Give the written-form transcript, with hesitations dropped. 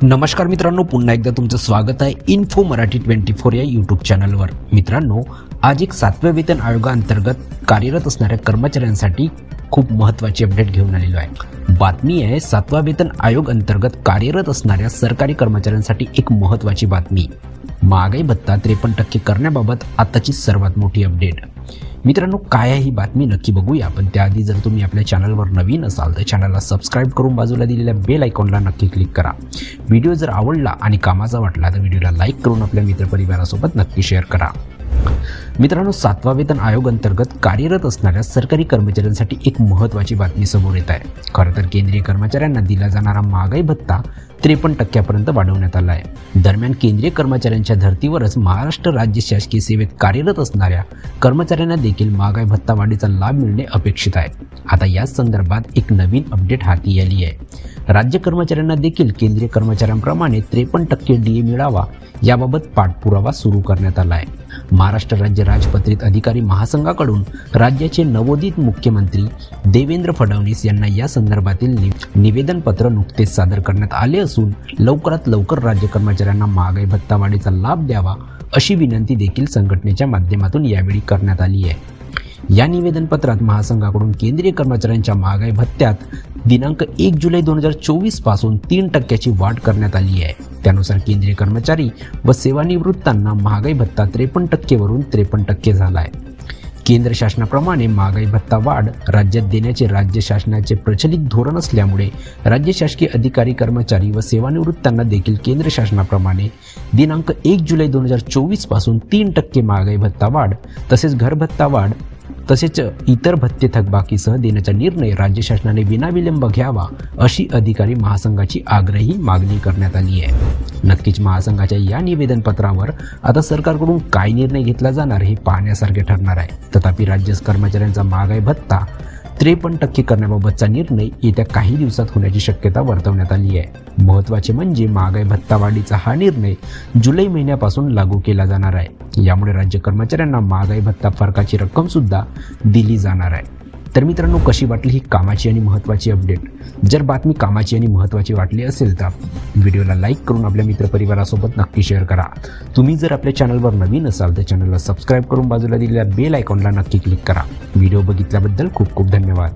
नमस्कार मित्रांनो, पुन्हा एकदा तुमचं स्वागत आहे इन्फो मराठी 24 या यूट्यूब चॅनलवर। मित्रांनो, आज एक 7व्या वेतन आयोगाअंतर्गत कार्यरत असणाऱ्या कर्मचाऱ्यांसाठी खूप महत्त्वाची अपडेट घेऊन आलेलो आहे। बातमी आहे 7व्या वेतन आयोग अंतर्गत कार्यरत असणाऱ्या सरकारी कर्मचाऱ्यांसाठी एक महत्त्वाची बातमी। महागाई भत्ता 53% करण्याबाबत आताची सर्वात मोठी अपडेट। मित्रांनो, काय आहे ही बातमी नक्की बघूया, पण त्याआधी जर तुम्ही आपल्या चॅनलवर नवीन असाल तर चॅनलला सबस्क्राइब करून बाजूला दिलेल्या बेल आयकॉनला नक्की क्लिक करा। व्हिडिओ जर आवडला आणि कामाचा वाटला तर व्हिडिओला लाईक करून आपल्या मित्रपरिवारासोबत नक्की शेअर करा। मित्रांनो, 7वा वेतन आयोग अंतर्गत कार्यरत असणाऱ्या सरकारी कर्मचाऱ्यांसाठी एक महत्त्वाची बातमी समोर येत आहे। खरं तर केंद्रीय कर्मचाऱ्यांना दिला जाणारा महागाई भत्ता 53% वाढवण्यात आला आहे। दरम्यान केंद्रीय कर्मचाऱ्यांच्या धर्तीवरच महाराष्ट्र राज्य शासकीय सेवेत कार्यरत असणाऱ्या कर्मचाऱ्यांना देखील महागाई भत्ता वाढीचा लाभ मिळणे अपेक्षित आहे। आता या संदर्भात एक नवीन अपडेट हाती आली आहे। राज्य कर्मचाऱ्यांना देखील केंद्रीय कर्मचाऱ्यांप्रमाणे 53% डीए मिळावा याबाबत पाठपुरावा सुरू करण्यात आला आहे। महाराष्ट्र राज्य राजपत्रित अधिकारी महासंघाकडून राज्याचे नवोदित मुख्यमंत्री देवेंद्र फडणवीस यांना या संदर्भातील निवेदनपत्र नुकतेच सादर करण्यात आले असून लवकरात लवकर राज्य कर्मचाऱ्यांना महागाई भत्ता वाढीचा लाभ द्यावा अशी विनंती देखील संघटनेच्या माध्यमातून यावेळी करण्यात आली आहे। या निवेदनपत्रात महासंघाकडून केंद्रीय कर्मचाऱ्यांच्या महागाई भत्त्यात दिनांक 1 जुलै 2024 पासून 3% वाढ करण्यात आली आहे। त्यानुसार केंद्रीय कर्मचारी व सेवानिवृत्तांना महागाई भत्ता 53% वरून 53% झाला आहे। केंद्र शासनाप्रमाणे महागाई भत्ता वाढ राज्यात देण्याचे राज्य शासनाचे प्रचलित धोरण असल्यामुळे राज्य शासकीय अधिकारी कर्मचारी व सेवानिवृत्तांना देखील केंद्र शासनाप्रमाणे दिनांक 1 जुलै 2024 पासून 3% महागाई भत्ता वाढ तसेच घरभत्ता वाढ तसेच इतर भत्ते थकबाकीसह देण्याचा निर्णय राज्य शासनाने विनाविलंब घ्यावा अशी अधिकारी महासंघाची आग्रही मागणी करण्यात आली आहे। नक्कीच महासंघाच्या या निवेदनपत्रावर आता सरकारकडून काय निर्णय घेतला जाणार हे पाहण्यासारखे ठरणार आहे। तथापि राज्य कर्मचाऱ्यांचा महागाई भत्ता 53% करण्याबाबतचा निर्णय येत्या काही दिवसात होण्याची शक्यता वर्तवण्यात आली आहे। महत्त्वाचे म्हणजे महागाई भत्ता वाढीचा हा निर्णय जुलै महिन्यापासून लागू केला जाणार आहे। यामुळे राज्य कर्मचाऱ्यांना महागाई भत्ता फरकाची रक्कम सुद्धा दिली जाणार आहे। तर मित्रांनो, कशी वाटली ही कामाची आणि महत्त्वाची अपडेट? जर बातमी कामाची आणि महत्त्वाची वाटली असेल तर व्हिडिओला लाईक करून आपल्या मित्रपरिवारासोबत नक्की शेअर करा। तुम्ही जर आपल्या चॅनलवर नवीन असाल तर चॅनलला सबस्क्राइब करून बाजूला दिलेल्या बेल आयकॉनला नक्की क्लिक करा। व्हिडिओ बघितल्याबद्दल खूप खूप धन्यवाद।